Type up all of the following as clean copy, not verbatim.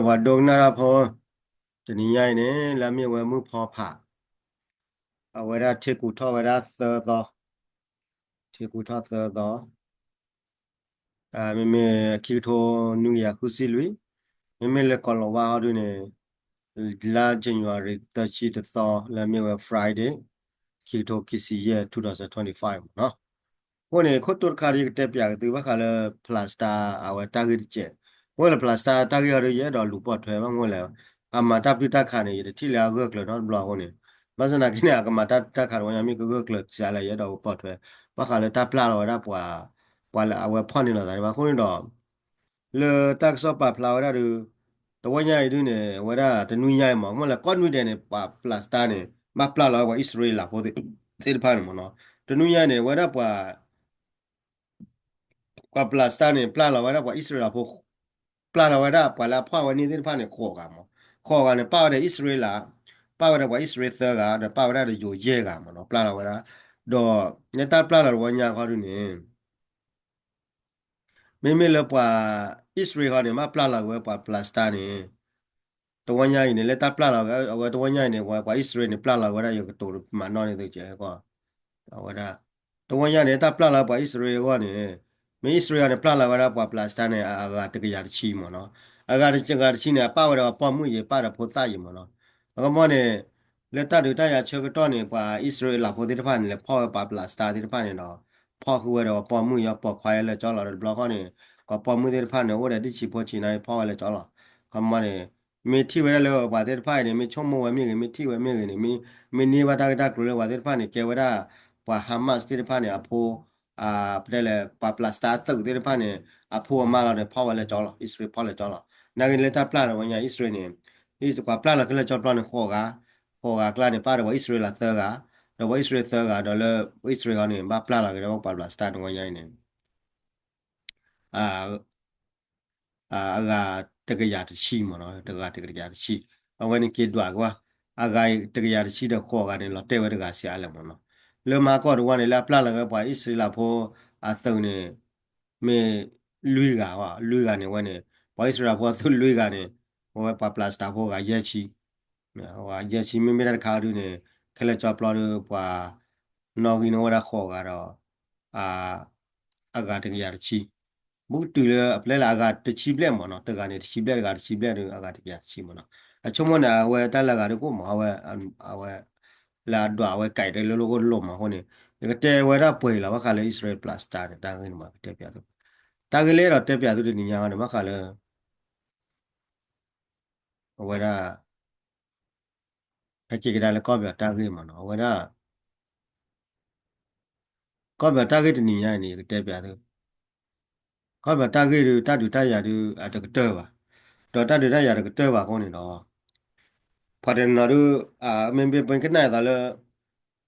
ว่าดงนาราพอจะนี่ใหญ่เนี่ยแล้วมีไว้มือพอผ่าเอาไว้ได้เทกูท่อไว้ได้เซอร์ต่อเทกูท่อเซอร์ต่อมีคิวโทนิวยอร์กคุซิลุยมีเลคอลว่าเอาดูเนี่ยลา January 30 ต่อแล้วมีไว้ Friday คิวโทคิซีเย่2025เนาะ Pone kotor kari te pya tu ba khala plaster awa target che wala plaster target ro ye do lu pot thwe ba ngole ama ta pi ta khane ye thi la go klo no blo hone masana kine ama ta khane wa mi go klo sia la ye do pot thwe ba khala ta pla lo da pwa la awa phone ni lo da ba khone do le tak so pa pla wa da du to wa nya du ne wa da ta nu nya ma mo la kon nu de ne pa plaster ne ma pla lo wa Israel la ko de pa no no to nu nya ne wa da pwa กว่าปลาสตาเนี่ยปลาเราไว้ได้กว่าอิสราเอลพวกปลาเราไว้ได้ปลาละพ่อวันนี้ที่พ่อเนี่ยโคกันมั้งโคกันเนี่ยป้าได้อิสราเอลละป้าได้กว่าอิสราเอลเซอร์กันเดี๋ยวป้าได้อยู่เย่กันมั้งเนาะปลาเราไว้ได้ดอเนี่ยตาปลาเราไว้ยังเขาดูเนี่ยไม่เลยกว่าอิสราเอลเขาเนี่ยมาปลาเราไว้กว่าปลาสตาเนี่ยตัวใหญ่เนี่ยเลยตาปลาเราก็เอาไว้ตัวใหญ่เนี่ยกว่าอิสราเอลเนี่ยปลาเราไว้ได้อยู่กับตัวมันนอนเนี่ยตัวเจ้าก็ ahora to ya ne ta plala pa Israel wa ne me Israel ne plala wa pa plasta ne aga te ya chi mo no aga de ga chi ne pa wa pa mu ye pa da pho sa ye mo no aga mo ne le ta de ta ya che ko to ne pa Israel la pho de pa ne le pho pa plasta de pa ne no pho ku wa da pa mu ya pa khwa ya le cho la de blo ko ne ko pa mu de pa ne wo de ti chi pho chi na pho le cho la ka mo ne me thi wa le wa de pa ne me chom mo wa me me thi wa me ne me ni wa da ku le wa de pa ne ke wa da ว่าฮามาสที่ได้ผ่านเนี่ยอโพได้เลยปาปลาสตาร์ตึกที่ได้ผ่านเนี่ยอโพมาเราเนี่ยพ่อวันเลยจอละอิสราเอลพ่อเลยจอละนักเรียนเลยถ้าปลาเราวันนี้อิสราเอลเนี่ยอิสกว่าปลาเราก็เลยจอดปลาเนี่ยโคกากลาเนี่ยป้าเราว่าอิสราเอลละเตอร์กะเราว่าอิสราเอลเตอร์กะเราเลยอิสราเอลเนี่ยบ้าปลาเราก็เลยว่าปาปลาสตาร์วันนี้เนี่ยอ่า aga tegaya chi mo no tegaya chi awani ke dwa kwa aga tegaya chi de kho ga ne lo te wa de ga sia le mo no le ma ko do wa ne la pla la ga pa isi la pho a thon ne me lui ga wa lui ga ne wa ne pa isi la pho thu lui ga ne wa pa plasta pho ga ye chi wa ye chi me me da kha du ne khale cha pla do pa no gi no wa da kho ga do a aga tegaya chi บุตรเลยเปล่าอากาศที่ชิบเล่มเนาะแต่การเนี่ยชิบเล่อากาศชิบเล่อากาศที่ยาชิมเนาะชั่วโมงน่ะเว้ยแต่ละการก็มาเว้ยเอาเว้ยลาดว่าเว้ยไก่ได้แล้วก็ลมมาคนนี้แล้วก็เจ้เว้ยถ้าป่วยแล้วว่าเขาเลยอิสราเอลพลาสตาร์เนี่ยตั้งขึ้นมาเทียบยาตัวตั้งเลยเราเทียบยาตัวนี้ยังไงว่าเขาเลยเว้ยถ้าถ้าเจอกันแล้วก็แบบตั้งขึ้นมาเนาะเว้ยถ้าก็แบบตั้งขึ้นนี้ยังไงนี่เทียบยาตัวก็แบบตั้งขึ้นดูตั้งดูตั้งยาดูอาจจะก็เตอร์ว่ะตัวตั้งดูตั้งยาก็เตอร์ว่ะคนนี้เนาะ Padenadu membe bengkena dale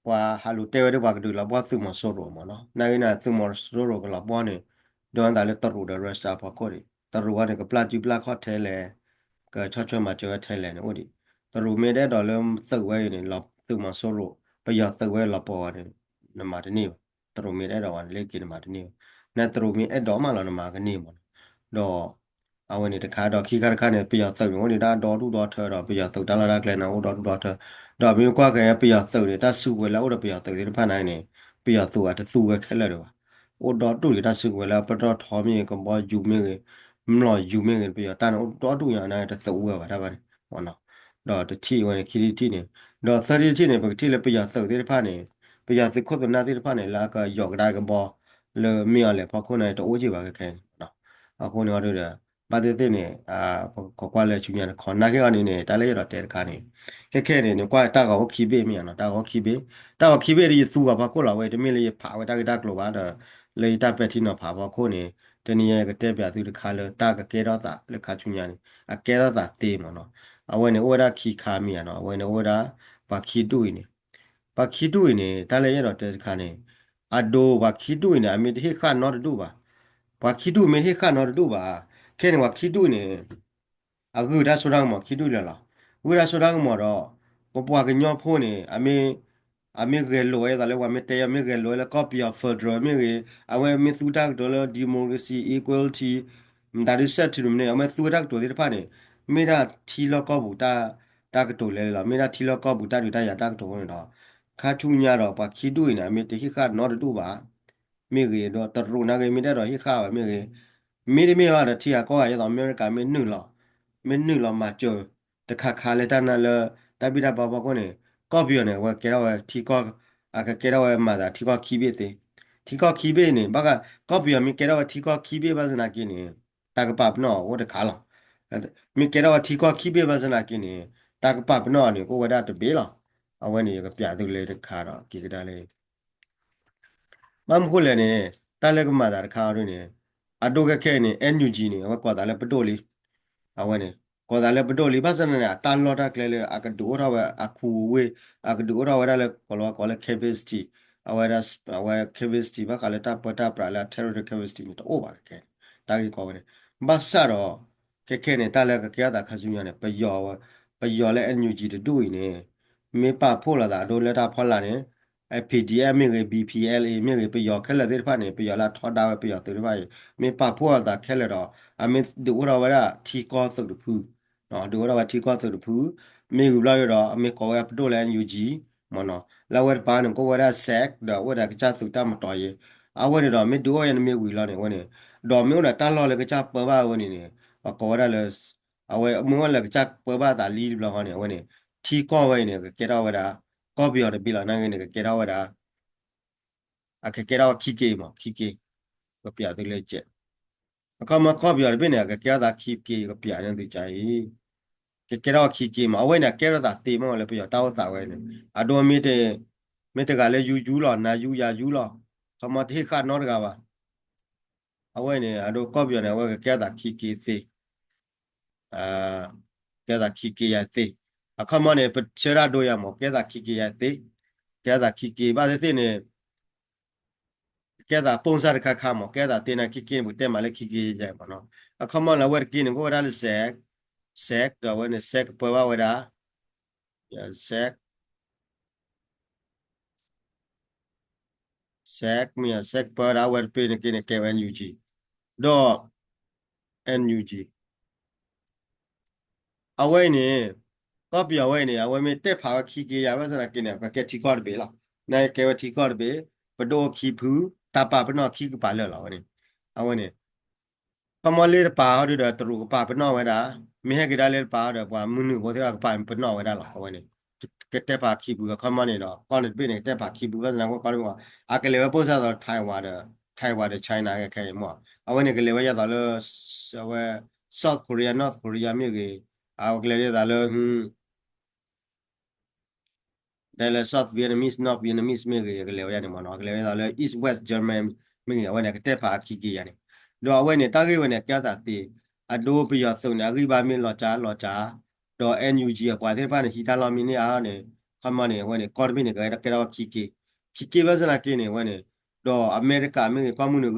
wa halu tewe de wagdu la bwa thumo soro mo no na ina thumo soro ko la bwa ne don dale taru de resta pa ko ri taru wa ne ka pla ji pla kho the le ka cho cho ma cho the le ne odi taru me de do le thu we ne la thumo soro pa ya thu we la po ne na ma de ni taru me de do wa le ki na ma de ni na taru me e do ma la na ma ka ni mo do เอาวันนี้ตะขาดอกขี้การค้าเนี่ยประหยัดเสริมวันนี้ได้ดอดูดอเธอดอกประหยัดเสริมตลาดแกลนะโอ้ดอดูดอเธอดอกมีกว่าแกประหยัดเสริมเนี่ยถ้าสู้เวลาโอ้ดอกประหยัดเสริมที่ผ่านไหนเนี่ยประหยัดสู้อาจจะสู้ไว้แค่เลยดีกว่าโอ้ดอดูเลยถ้าสู้เวลาปะดอทอมีก็บ่อยู่ไม่เลยมันลอยอยู่ไม่เลยประหยัดแต่โอ้ดอดูอย่างนั้นจะสู้ไว้ว่าได้ป่ะเนี่ยวันเนาะดอกที่วันนี้คิดที่เนี่ยดอกสถิติที่เนี่ยปกติเลยประหยัดเสริมที่ผ่านเนี่ยประหยัดสิโคตรนาที่ผ่านเนี่ยแล้วก็หยอกได้ก็บ่เลยมีอะไรพอคนไหนตัวโอ้จีบก็แค่เนาะเอาคนนี้ก็ดูเด้อ ဘာတဲ့တဲ့နဲ့ခေါ်ကွာလဲချူမြန်ခေါ်နာခဲ့အနေနဲ့တားလဲရတော့တဲတခါနေခက်ခဲနေနေကွာတာကောခီဘေးမြန်တော့တာကောခီဘေးတာကောခီဘေးရီစုကဘာကိုလာဝဲတမင်းလေးဖာဝဲတာကတာကလောပါတော့လေတာပက်တီနော်ဖာဘောခိုနေတနည်းကတဲ့ပြသူတခါလဲတာကကဲတော့တာလက်ခါချူမြန်နေအကဲတော့တာတေးမနော်အဝဲနေဝဒါခီခါမီရနော်အဝဲနေဝဒါဘာခီတူနေဘာခီတူနေတားလဲရတော့တဲတခါနေအဒိုဘာခီတူနေအမေတဟိခါနော်တူပါဘာခီတူမေဟိခါနော်တူပါ 걔네와 기도네 아그다 소랑 뭐 기도려라 우라 소랑 뭐로 뽀뽀가 그냥 폰에 아미 겔로에 달래 와메 때야 미 겔로에 copy of federal 미 아웨 미 수닥 돌러 democracy equality ဒါရစ်ဆက်တူမနေအမေသူရက်တော်ဒီဖာနေမေရာထီလောကောဘူတာကတိုလဲလာမေရာထီလောကောဘူတာတူတာရတာကတိုဝင်တော့ခါထူညာတော့ပါခီတူနေမေတခိခါနော်တူပါမေရီတော့တရူနာကေမေတော့ဟိခါပါမေရီမေရတဲ့ထီကောရတော့အမေရိကမေနုလောမေနုလောမှာကျော်တခါခါလဲတနာလတပိတာပါပါကောနေကော့ပြောနေဝကဲတော့ထီကောကဲတော့မှာတာထီကောခီဘေးသေးထီကောခီဘေးနေဘာကကော့ပြောမိကဲတော့ထီကောခီဘေးပါစနာကိနေ ตากปับเนาะว่าเดขาหรอมีแกเราทีก็คิดเบี้ยภาษณากินนี่ตากปับเนาะนี่ก็ว่าได้ตัวเบี้ยหรอเอาไว้นี่ก็เปียตัวเลยเดขาหรอกี่ก็ได้เลยมันพูดเลยเนี่ยตาเล็กมาดาขาด้วยเนี่ยอะดูก็แค่นี่เอ็นยูจีนี่ว่ากว่าตาเล็กปโตลีเอาไว้เนี่ยกว่าตาเล็กปโตลีภาษาเนี่ยตาลอดาเคลเลยอากดูเราว่าอาคูเวอากดูเราว่าได้เลยก็เลยเคเบสตีเอาไว้เคเบสตีว่าก็เลยตาปตาปลาละเทอร์เรเคเบสตีนี่ตัวโอ้บาแค่ตากี่ก็เนี่ย ဘာစတော့ခဲနေတာလည်းကြရတာခါစုရနေပယောလဲအန်ယူဂျီတူနေမေပါဖို့လာတာဒိုလက်တာဖော်လာနေအ PDF မြေ BPLA မြေပယောခဲလက်တဲ့ဖာနေပယောလာထော်တာပယောတဲ့ဖာမေပါဖို့လာတာခဲလက်တော့အမေဒူရဝရထီကောသုတ်ဖူနော်ဒူရဝထီကောသုတ်ဖူမေကူလာရတော့အမေကောရပတိုလဲအန်ယူဂျီမနော်လာဝဲပါနကိုဝရဆက်တော့ဝရကချသုတ်တမတော်ရေအဝဲတော့မေဒူရနေမေဝီလာနေဝနေดอมမျိုးနဲ့တန်းလော်လေကချပဘာဝနေနေကောရလေအဝဲမွန်လေကချပဘာတာလီဘလဟောနေဝနေထီကောဝဲနေကေတော့ဝဒါကောပြော်တယ်ပြီလာနိုင်နေကေတော့ဝဒါကေတော့ခိကေကပြတယ်လေချက်အခါမှာကောပြော်တယ်ပြီနေကေတာခိကေကပြတယ်သူကြိုင်ကေတော့ခိမှာအဝဲနေကေတော့တာတေမောလေပြောတောက်တာဝဲနေအတော်မေတကလည်းယူလောနာယူရယူလောခမတိခါနော်တကပါအဝဲနေအတို့ကော့ပြောနေဝဲကဲတာခိသေးအာကဲတာခိရသေးအခမနေပချရာတို့ရမောကဲတာခိရသေးကဲတာခိပါသေးနေကဲတာပုံစံခါမောကဲတာတင်နာခိဘူးတဲမလည်းခိရပါနော်အခမလာဝဲကိနေကိုရလဆက်တော့ဝဲနေဆက်ပေါ်ပါဝဲတာဆက်မြဆက်ပေါ်လာဝဲပိနေကိနေကဲဝဲယူဂျီတော့ NUG အဝဲနေတော့ပြောဝဲနေအဝဲမေတက်ဖာခီကေရပါစနာကိနေကဲတီကော့ဘေးလားနိုင်ကဲဝတီကော့ဘေးဘဒိုခီဖူတပပနောခီကပါလောလားဝဲနေအဝဲနေကမလေးပါဟောဒတူပပနောဝဲတာမေဟကဒါလေးပါတော့ကွာမုန်ဘောတဲ့ကပါပနောဝဲတာလားဝဲနေကဲတက်ပါခီဘူးကမနေတော့ကောင်းနေပြနေတက်ပါခီဘူးကစနာကောကောင်းကအကလေးဝပို့စားတော့ထိုင်ဝါတဲ့ China ကခဲမောအဝဲနေကလေးဝဲရတော့လဲဝဲ South Korea North Korea မြေကြီးအောက်ကလေးရတာလဲဒါလည်း South Vietnamese North Vietnamese မြေကြီးကလေးဝဲနေမနော်ကလေးရတာလဲ East West German မြေကြီးဝဲနေကတက်ပါခီကြီးရနေတော့ဝဲနေတာကြီးဝဲနေကြတာတီအဒိုးပြရစုံနေအခိပါမင်းလောချာတော့ NUG ကွာတဲ့ဖာနေဟီတာလော်မီနေအားနေခမနေဝဲနေကော်မီနေကတော့ခီပဲစနာကိနေဝဲနေတော့အမေရိကမြေကွာမှုနေ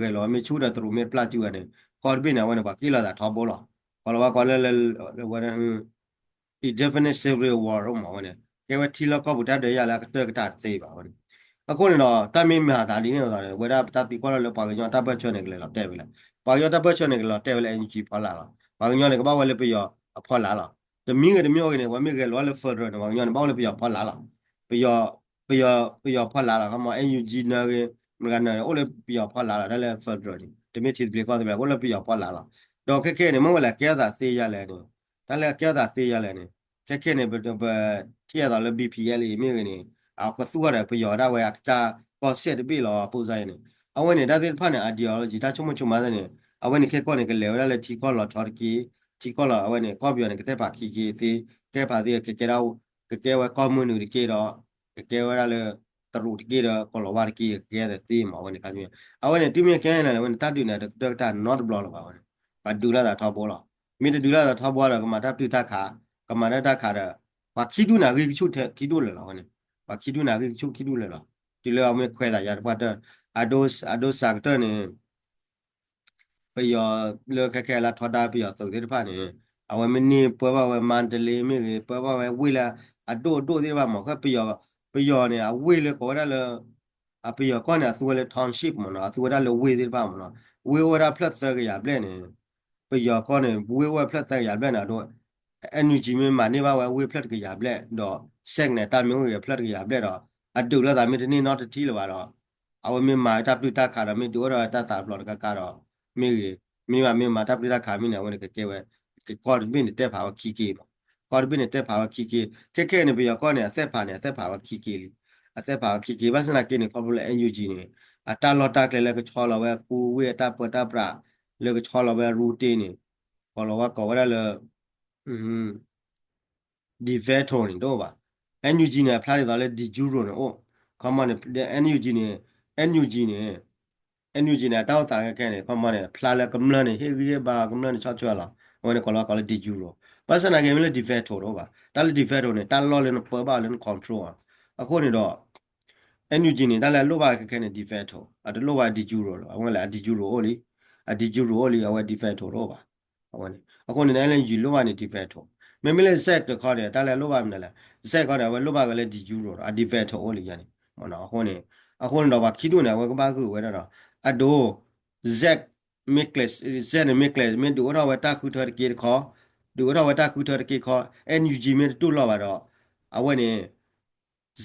ကလောမေချူတာတူမေပလာကျူရနေကော်မီနေဝဲနေပါကိလာတာထောဘောလောဘာလို့ကွာလဲဝဲနေ indefinite civil war တော့မှာဝဲနေကဲဝတီလောကဘူတာတဲ့ရလာကတာသေးပါဝဲနေအခုနေတော့တမင်းမြတာဒီနေတော့ဝဲတာတတိကောလောပါကကြောတပ်ပတ်ချွနေကလေးတော့တဲ့ပြီလားပါကကြောတပ်ပတ်ချွနေကလေးတဲ့ပြီလား NUG ဖော်လာလားပါကကြောနေကဘာဝဲလေပြရဖော်လာလားတမင်းကတမျိုးကနေဝဲမြေကလောလေဖက်ဒရယ်တော့ပါကကြောနေဘာလေပြရဖော်လာလားပြရဖော်လာလားကမ NUG နာကမကန်နေအိုလေပြရဖော်လာလားဒါလည်းဖက်ဒရယ်တမင်းတီပလေကောတယ်ဗျာကိုလေပြရဖော်လာလားတော့ခဲနေမဝဲလာကဲတာသေးရလဲနေဒါလည်းကဲတာသေးရလဲနေခဲနေဘတီရတော့လေ BPL မြေကနေအောက်ကသူ့ရပြရတာဝဲအချာပေါ်ဆက်ပြီလောပူဇိုင်းနေအဝဲနေဒါတဲ့ဖာနေ ideology ဒါချုံမချုံမတဲ့အဝဲနေခဲကောနေကလေဝဲလေတီကောလော်တော်ကီတီကောလော်အဝဲနေကောပြောနေကတဲ့ပါခီကီတီကဲပါတဲ့ကဲတော့ကဲဝဲကောမွန်နူကီတော့ကဲဝဲလေတရူကီတော့ကောလော်ဝါကီကဲတဲ့တီမအဝဲနေကမျိုးအဝဲနေတီမီကဲနေဝဲတတ်တူနေဒေါက်တာ not block လောပါဝဲပါဒူလာတာထောက်ပေါ်လောမိဒူလာတာထောက်ပေါ်တော့ကမတာပြတာခါကမရတာခါတော့ဘာခီဒူနာကီချုတဲ့ခီဒူလေလောဝဲနေဘာခီဒူနာကီချုခီဒူလေလောဒီလိုအမေခွဲတာရတော့အဒိုစက်တာနေပယောလောခဲလာထော်တာပယောသုတ်တဲ့ဖာနေအဝမနီပွဲပါဝမန်တလီမြေပွဲပါဝဝေလာအဒိုတဲ့ပါမခပယောနေအဝေလေကောရလေအပယောကောနေသူလေ township မနော်သူရလေဝေတဲ့ပါမနော် we were a plus ya blend but your corner we were plus ya blend do energy me ma ne ba we plus ya blend do sek ne ta mi we plus ya blend do a do la da mi ni not ti lo ba do a we mi ma ta plu ta kha da mi do do ta ta blot ka do mi ma ta plu ta kha mi ne we ke we ke ko bi ni te pa ki ki ko bi ni te pa ki ki ke ne bi ya ko ne set pa ne set pa ki ki a set pa ki ki ba sna ke ne ko bu le energy ne အတလော်တက်လေကချောလဝဲကူဝေတာပတာပရာလေကချောလဝဲရူတီနီခေါ်လဝကောရလေอืมဒီဗက်ထုံနေတော့ပါ NUG နဲ့ဖလားတယ်တော့လေဒီဂျူရိုနော်ခမနဲ့ NUG နဲ့ NUG နဲ့ NUG နဲ့တောက်တာခဲ့နေခမနဲ့ဖလားလေကမလနဲ့ဟေးကြီးပါကမလနဲ့ချောချောလာဝဲကောလကောလေဒီဂျူရိုပတ်စနာကေမလေဒီဗက်ထုံတော့ပါတာလေဒီဗက်ထုံနဲ့တာလော်လေပေါ်ပါလေ control အခုနေတော့ NUG နေတာလဲလိုပါခဲနေ defect တော့အတလိုပါဒီကျူရောအဝင်လဲဒီကျူရောဟိုလီအဒီကျူရောဟိုလီအဝဲ defect တော့ပါအဝင်အခုနေလဲယူလိုပါနေ defect တော့မမလဲ set တခေါ်တယ်တာလဲလိုပါမလဲ set ခေါ်တယ်ဝဲလိုပါကလည်းဒီကျူရောအ defect တော့ဟိုလီyani မနော်အခုနေတော့ပါခီတို့နေဝဲကပါကူဝဲတော့အဒို Z micless Z micless မင်းတို့တော့ဝဲတာခုထော်ကေခေါ်တို့တော့ဝဲတာခုထော်ကေခေါ် NUG မင်းတို့လောက်ပါတော့အဝဲနေ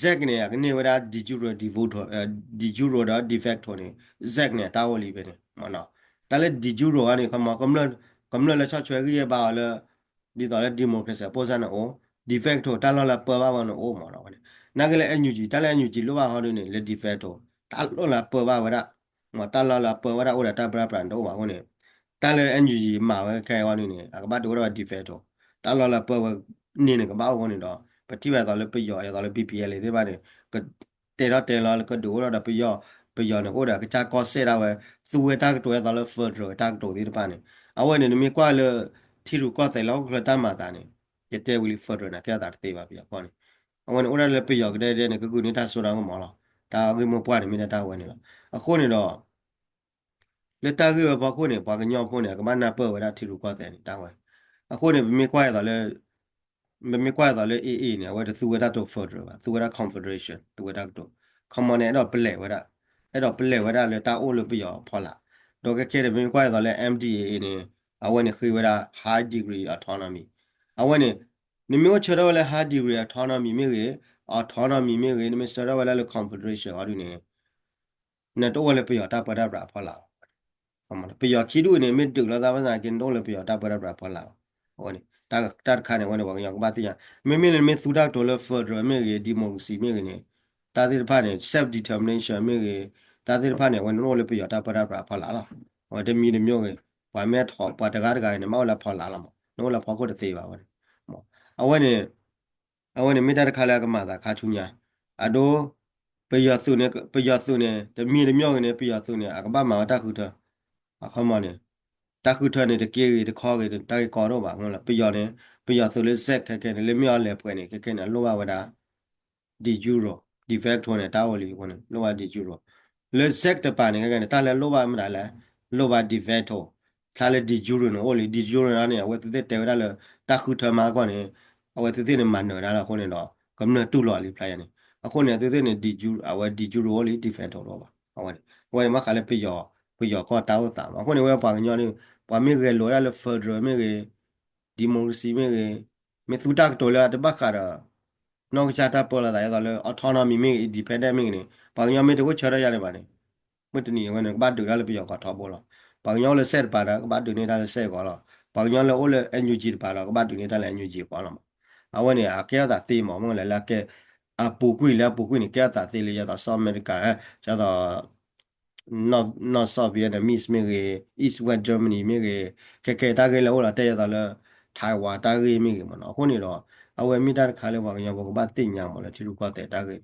Zack เนี่ยကနေဝဒဒီဂျူရဒီဗို့ဒီဂျူရဒါဒီဖက်တော်နေ Zack เนี่ยတာဝလီပဲနေမနော်ဒါလည်းဒီဂျူရကနေကမ္လလက်ချချွဲကြီးရပါလဲဒီတော့လေဒီမိုကရေစီပေါ်စနာအိုဒီဖက်တော်တာလလာပေါ်ပါမနော်အိုမနော်နာကလေးအန်ယူဂျီတာလည်းအန်ယူဂျီလိုပါဟောနေလေဒီဖက်တော်တာလောလာပေါ်ပါဝဒမတာလလာပေါ်ဝဒအိုတာပရပရန်တော့ပါဟောနေတာလည်းအန်ယူဂျီမှာပဲခဲဟောနေအကဘာတို့တော့ဒီဖက်တော်တာလလာပေါ်နေနေကဘာဟောနေတော့ ပတိဝဲတော့လည်းပြရောရတော့လည်း PPL လေးပါတယ်ကတဲတော့ကဒိုတော့ပြရောနေကိုတာကချာကောဆဲတာဝဲသူဝဲတာကတော့တော့လည်း further တာကတော့ဒီပါနေအဝဲနေမြကွာလေထီရူကောတဲ့လောက်ကတမ်းမာတာနေကတဲဝီ further နာကတာတေးပါပြကောနေအဝဲနေဦးလည်းပြရောကတဲ့နေကကူနေတာဆိုတာကမောလားတာကမပွားနေမိနေတာဝဲနေလားအခုနေတော့လက်တာကဘာခုနေဘာကညောဖို့နေကမနာပေါ်ဝဲတာထီရူကောတဲ့နေတာဝဲအခုနေမြကွာရတော့လည်း me kwa da le AA เนี่ยว่าသူဝဒတော့ federal ပါသူဝဒ confederation သူဝဒတော့ common เนี่ยတော့ပလဲဝဒအဲ့တော့ပလဲဝဒလေတာအိုလို့ပြရောဖော်လာတော့ကဲတဲ့me kwa da le MDAA เนี่ยအဝဲနေခေဝဒ high degree autonomy အဝဲနေနိမျိုးချတော့လေ high degree autonomy မြေရေ autonomy မြေရေနိမစတော့လေ confederation အရင်းနေတော့လေပြရောတာပဒပရာဖော်လာအမပြရောခီဒူနေမစ်တူလာသာမစာကင်တော့လေပြရောတာပဒပရာဖော်လာဟောနေတာခါနေဝင်ဘောကဘာတိယမေသူဒါဒေါ်လာဖက်ဒရယ်မေဒီမိုကရေစီမေနေတာတိဖာနေ self determination မေတာတိဖာနေဝင်တော့လေပြရတာပရပဖလာလားဟောတမီနေမျိုးကဘာမဲထော်ပါတကားတကားနေမောက်လာဖော်လာလားမောနိုးလာဖော်ကိုတသေးပါဝင်မောအဝဲနေမေတာတခါလာကမှသာခါချူညာအဒိုပယဆုနေတမီနေမျိုးကနေပယဆုနေအကပမာတခုထအခမနေတခုထနေတကေတခေါ်ကေတိုင်ကောတော့ပါငလားပယောနေပယောဆိုလေဇက်ခဲနေလေမြောလေပွဲနေခဲနေလောပါဝဒဒီဂျူရိုဒီဖက်ထွန်းနေတာဝလီဝင်လောပါဒီဂျူရိုလေဇက်တပါနေခဲနေတာလေလောပါမလားလောပါဒီဖက်ထိုခါလေဒီဂျူရိုနော်လေဒီဂျူရိုနာနေဝတ်တဲ့တဲဝဒါလေတခုထမှာကောနေအဝတ်တဲ့နေမန်နော်ဒါခုနေတော့ကမ္နတူလော်လီဖလိုက်နေအခုနေတဲ့နေဒီဂျူအဝတ်ဒီဂျူရိုလေဒီဖက်ထိုတော့ပါအဝတ်ဝဲမခါလေပယောကောတာဝတာအခုနေဝဲပါညောနေပွားမေကလောရလဖဒရမေကဒီမိုကရေစီမေကမေသူတက်တော်လာတဘခါရနောက်ချတာပေါ်လာတယ်တော့လေအော်တိုနိုမီမေဒီပန်ဒမီနေပါညောမေတကိုချရရတယ်ပါနေမတနီဝင်ဘာဒူရလပြောကထောပေါ်လာပါညောလေဆက်ပါတာဘာဒူနေတာလေဆက်ကောလာပါညောလေအိုလေအန်ယူဂျီပါလာဘာဒူနေတာလေအန်ယူဂျီပေါ်လာအဝနေအကဲတာတေးမော်မလေလာကဲအပူကွေလာပူကွေနေကဲတာသေးလေရတော့ဆော်အမေရိကကျတော့ not Soviet Vietnamese မြေ East West Germany မြေခဲတာကေလောလာတဲ့ရတာလဲထိုင်ဝါတာကေမြေမနော်ခုနေတော့အဝဲမိတာခါလဲပါညောဘောကဘာတင်ညာမလဲထီလူကွာတဲ့တာကေ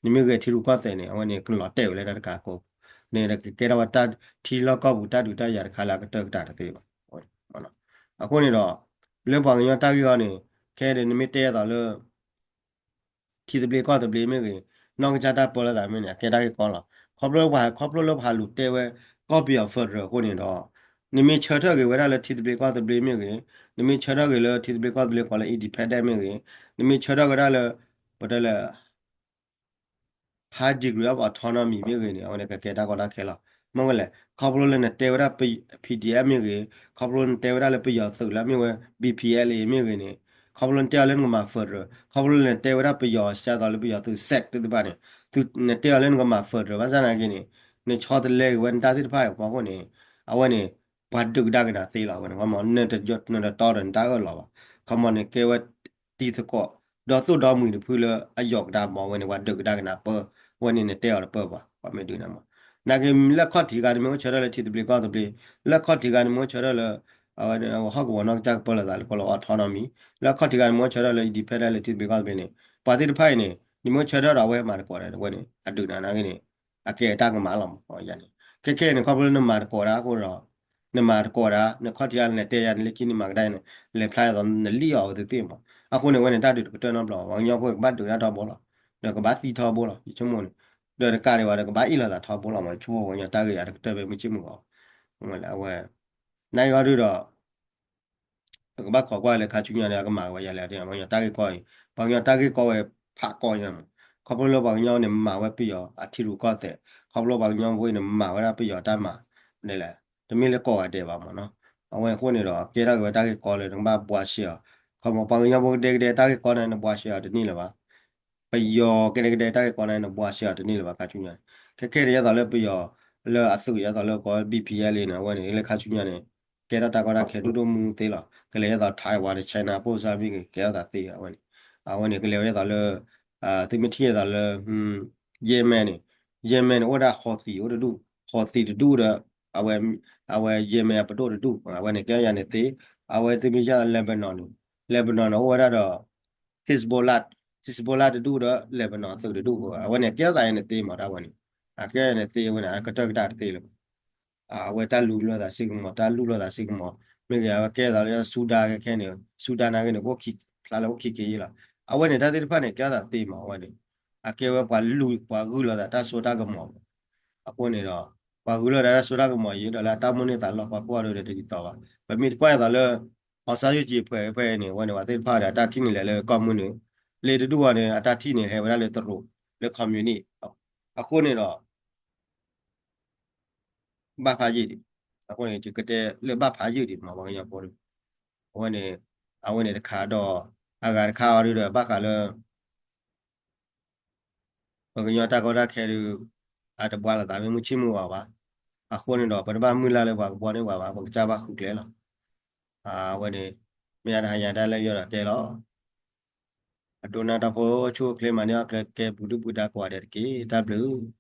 နိမြေထီလူကွာတဲ့နေအဝဲနေကလောတဲ့လဲတာကာကိုနေကေရဝတာထီလောကဘူတာဒူတာရခါလာကတက်တာတဲ့ပါဟုတ်မနော်အခုနေတော့လဲပါညောတာကေကနေခဲတဲ့နိမြေတဲ့ရတာလဲထီတပလေကွာတပလေမြေနောင်ကြတာပေါ်လာတာမြေခဲတာကေကောလာခေါပလိုဘာလူတဲဝဲကော့ပီအဖက်ဒရယ်ကိုနေတော့နိမိချထကေဝရလတီတပလကောတပလမြေကေနိမိချထကေလတီတပလကောတပလကောလအီဒီပက်ဒမ်မြေကေနိမိချထကရလပဒလ high degree of autonomy မြေကေနေအောင်လည်းကေတာကောတာခဲလာ mong le khoblo le na te wada PDF mi ge khoblo te wada le pe yo su la mi we BPL mi ge ne khoblo te le ngma fer khoblo le te wada pe yo sta da le pe yo tu set tu ba ne tu ne te le ngma fer ba za na ge ne chod le wen ta ti pa ko ko ne a wa ne ba du da ga na se la wa ne ma ne te jot ne ta ren ta ga la ba khamo ne ke wa ti se ko do su do mu ne pu le a yok da mo wa ne wa du da ga na pe wa ne ne te ya pe ba me du na ma那个လက်ခတ်တီကနေမျိုးချရတဲ့တီတပလီကောတပလီလက်ခတ်တီကနေမျိုးချရတဲ့ဟောကောနော်ကြက်ပေါ်လာတယ်ပေါ်လာ autonomy လက်ခတ်တီကနေမျိုးချရတဲ့ independent တီတပလီကောတပလီနေပါတိတဖိုင်နေဒီမျိုးချရတာဝဲမှာပေါ်တယ်ဝဲနေအတူနာနာကနေအကဲတာကမလာမဟောရနေခဲနေခေါပလနမှာပေါ်တာကိုတော့နမှာပေါ်တာနခတ်တီရနဲ့တဲရလက်ကိနေမှာတိုင်းလေဖလိုက်တော့နလီအော်တဲ့တင်မှာအခုနေဝဲနေတာတူတော်နော်ဘလောဝါညောဖို့ဘတ်တူရတော့ဘောလားကဘာစီထောဘောလားဒီချုံမနေ对咖喱话那个把伊拉他不了嘛，出我人打个呀，这边没节目啊，我们来喂，那个对了，那个把考过来看去年那个马我也来的，我人打个高，帮人打个高诶，拍高样，考不了帮人呢马我比较啊，铁路高的，考不了帮人为呢马我那比较大嘛，นี่แหละจะมีเล็กกว่าเดียวมาเนาะเอาไว้คนนี้หรอเกล้าก็ตาเกก้อนเลยต้องบ้าบัวเชียวเขาบอกบางอย่างพวกเด็กๆตาเกก้อนนั้นบัวเชียวเดี๋ยวนี้เลยว่า bây giờ cái data con này nó bỏ xe thì này là các chuyên gia cái này giờ là bây giờ là áp dụng giờ là có BPL này vậy này là các chuyên gia này cái đó ta có đã khai đủ mù thế là cái này giờ Taiwan China post ra cái đó ta thế vậy vậy này cái này giờ là thì mình thấy giờ là Yemen này Yemen ở đó Houthi ở đó đủ Houthi đủ đó ở Yemen bắt đầu đủ vậy này cái này thế ở thì mình giờ Lebanon ở đó Hezbollah Hezbollah de du da Lebanon so de du wani kya da ne te ma da wani a kya ne te wani a ka ta da te le a wa ta lu lo da sigma ta lu lo da sigma me ga kya da ya suda ga kya ne suda na ga ne ko ki la lo ki ke la a wani da te pa ne kya da te ma wani a kya wa pa lu pa gu lo da ta so da ga mo a ko ne da pa gu lo da so da ga mo yi da la ta mo ne da lo pa ko lo de ti ta ba ba mi kwa da le အောင်စားရကြည့်ဖွဲနေဝနေဝတဲ့ဖာတာတာတိနေလေကောင်းမှုနေလေတူဝနေအတာတိနေဟဲဝရလေတရလေကွန်မြူနီအခုနေတော့ဘာဖာကြီးဒီအခုနေဒီကတဲ့လေဘာဖာကြီးဒီမှာဘာရပေါ်လို့ဝနေအဝနေတခါတော့အကခါရတော့ဘာခါလဲဘကညတာကောတာခဲရအတဘွာလာတာမြချိမှုပါပါအခုနေတော့ပထမမူလာလေဘာဘောနေပါဘာကြပါခုကလေလားဝနေမြရတာရတာလဲရတာတဲတော့ Adona da po chu kle mania ke budu buda ko ada ki tablu